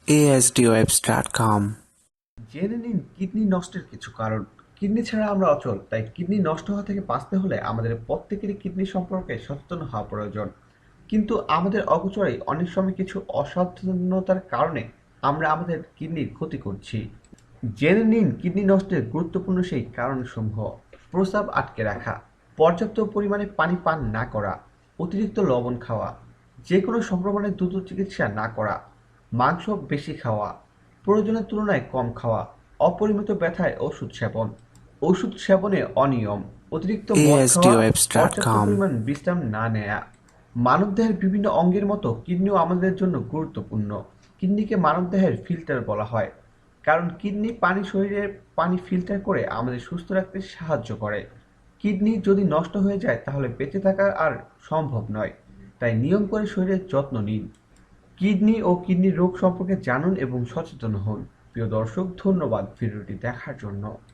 asdwebs.com। জেনে নিন কিডনি নষ্টের কিছু কারণ। কিডনি ছাড়া আমরা অচল, তাই কিডনি নষ্ট হওয়া থেকে বাঁচতে হলে আমাদের প্রত্যেকেরই কিডনি সম্পর্কে সচেতন হওয়া প্রয়োজন। কিন্তু আমাদের অগোচরেই অনেক সময় কিছু অসাবধানতার কারণে আমরা আমাদের কিডনির ক্ষতি করছি। জেনে নিন কিডনি নষ্টের গুরুত্বপূর্ণ সেই কারণসমূহ। প্রস্রাব আটকে রাখা, পর্যাপ্ত পরিমাণে পানি পান না করা, অতিরিক্ত লবণ খাওয়া, যে কোনো সংক্রমণের দ্রুত চিকিৎসা না করা, মাংস বেশি খাওয়া, প্রয়োজনের তুলনায় কম খাওয়া, অপরিমিত ব্যথায় ওষুধ সেবন, ওষুধ সেবনে অনিয়ম, অতিরিক্ত মদ খাওয়া, পর্যাপ্ত asdwebs.com। পরিমাণ বিশ্রাম না নেয়া। মানবদেহের বিভিন্ন অঙ্গের মতো কিডনিও আমাদের জন্য গুরুত্বপূর্ণ। কিডনিকে মানবদেহের ফিল্টার বলা হয়, কারণ কিডনি শরীরের পানি ফিল্টার করে আমাদের সুস্থ রাখতে সাহায্য করে। কিডনি যদি নষ্ট হয়ে যায় তাহলে বেঁচে থাকা আর সম্ভব নয়। তাই নিয়ম করে শরীরের যত্ন নিন। কিডনি ও কিডনির রোগ সম্পর্কে জানুন এবং সচেতন হন। প্রিয় দর্শক, ধন্যবাদ ভিডিওটি দেখার জন্য।